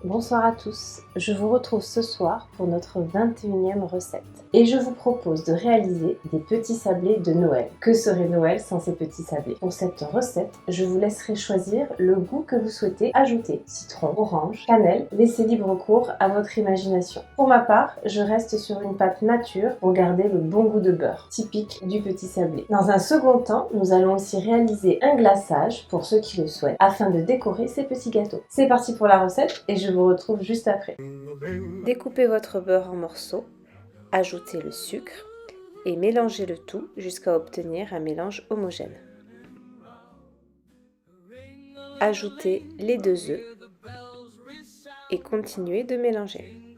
Bonsoir à tous, je vous retrouve ce soir pour notre 21e recette. Et je vous propose de réaliser des petits sablés de Noël. Que serait Noël sans ces petits sablés? Pour cette recette, je vous laisserai choisir le goût que vous souhaitez ajouter. Citron, orange, cannelle, laissez libre cours à votre imagination. Pour ma part, je reste sur une pâte nature pour garder le bon goût de beurre, typique du petit sablé. Dans un second temps, nous allons aussi réaliser un glaçage pour ceux qui le souhaitent, afin de décorer ces petits gâteaux. C'est parti pour la recette et je vous retrouve juste après. Découpez votre beurre en morceaux. Ajoutez le sucre et mélangez le tout jusqu'à obtenir un mélange homogène. Ajoutez les 2 œufs et continuez de mélanger.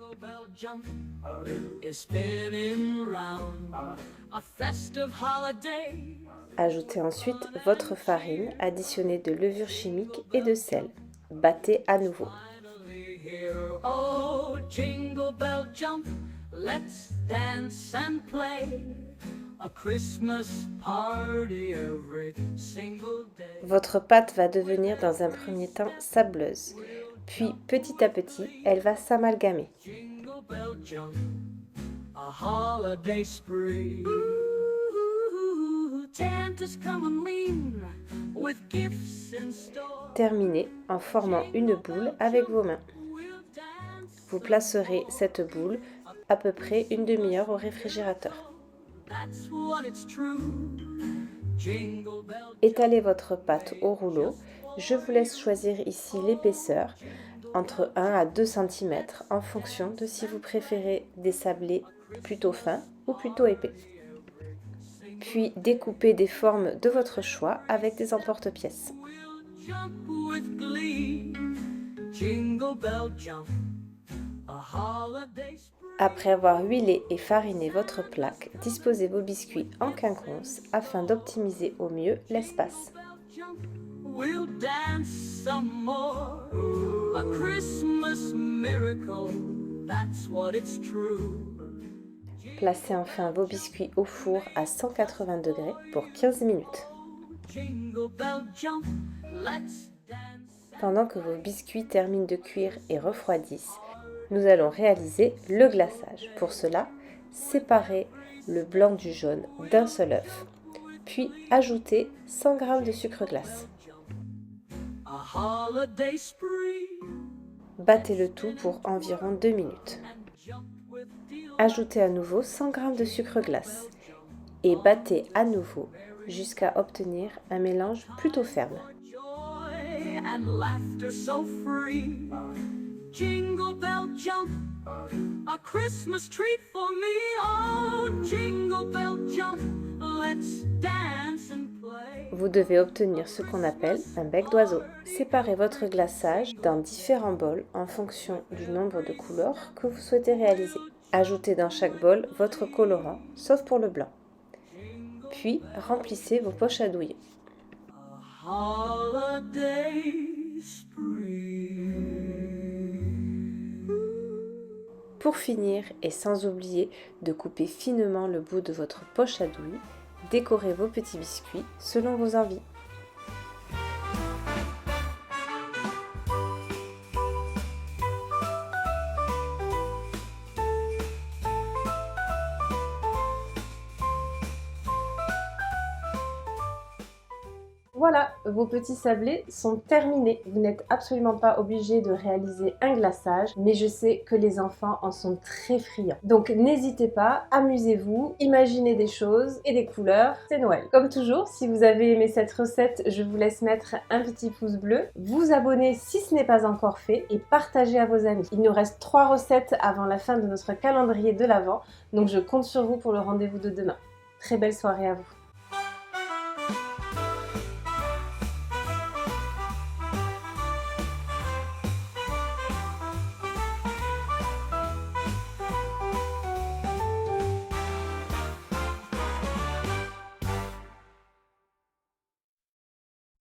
Ajoutez ensuite votre farine additionnée de levure chimique et de sel. Battez à nouveau. Let's dance and play a Christmas party every single day. Votre pâte va devenir dans un premier temps sableuse, puis petit à petit, elle va s'amalgamer. Terminez en formant une boule avec vos mains. Vous placerez cette boule à peu près une demi-heure au réfrigérateur. Étalez votre pâte au rouleau. Je vous laisse choisir ici l'épaisseur, entre 1 à 2 cm, en fonction de si vous préférez des sablés plutôt fins ou plutôt épais. Puis découpez des formes de votre choix avec des emporte-pièces. Après avoir huilé et fariné votre plaque, disposez vos biscuits en quinconce afin d'optimiser au mieux l'espace. Placez enfin vos biscuits au four à 180 degrés pour 15 minutes. Pendant que vos biscuits terminent de cuire et refroidissent, nous allons réaliser le glaçage. Pour cela, séparez le blanc du jaune d'un seul œuf, puis ajoutez 100 g de sucre glace. Battez le tout pour environ 2 minutes. Ajoutez à nouveau 100 g de sucre glace et battez à nouveau jusqu'à obtenir un mélange plutôt ferme. Jingle bell jump, a Christmas treat for me. Oh, jingle bell jump, let's dance and play. Vous devez obtenir ce qu'on appelle un bec d'oiseau. Séparez votre glaçage dans différents bols en fonction du nombre de couleurs que vous souhaitez réaliser. Ajoutez dans chaque bol votre colorant, sauf pour le blanc. Puis remplissez vos poches à douille. Pour finir, et sans oublier de couper finement le bout de votre poche à douille, décorez vos petits biscuits selon vos envies. Voilà, vos petits sablés sont terminés. Vous n'êtes absolument pas obligé de réaliser un glaçage, mais je sais que les enfants en sont très friands. Donc n'hésitez pas, amusez-vous, imaginez des choses et des couleurs, c'est Noël. Comme toujours, si vous avez aimé cette recette, je vous laisse mettre un petit pouce bleu, vous abonner si ce n'est pas encore fait et partager à vos amis. Il nous reste 3 recettes avant la fin de notre calendrier de l'Avent, donc je compte sur vous pour le rendez-vous de demain. Très belle soirée à vous.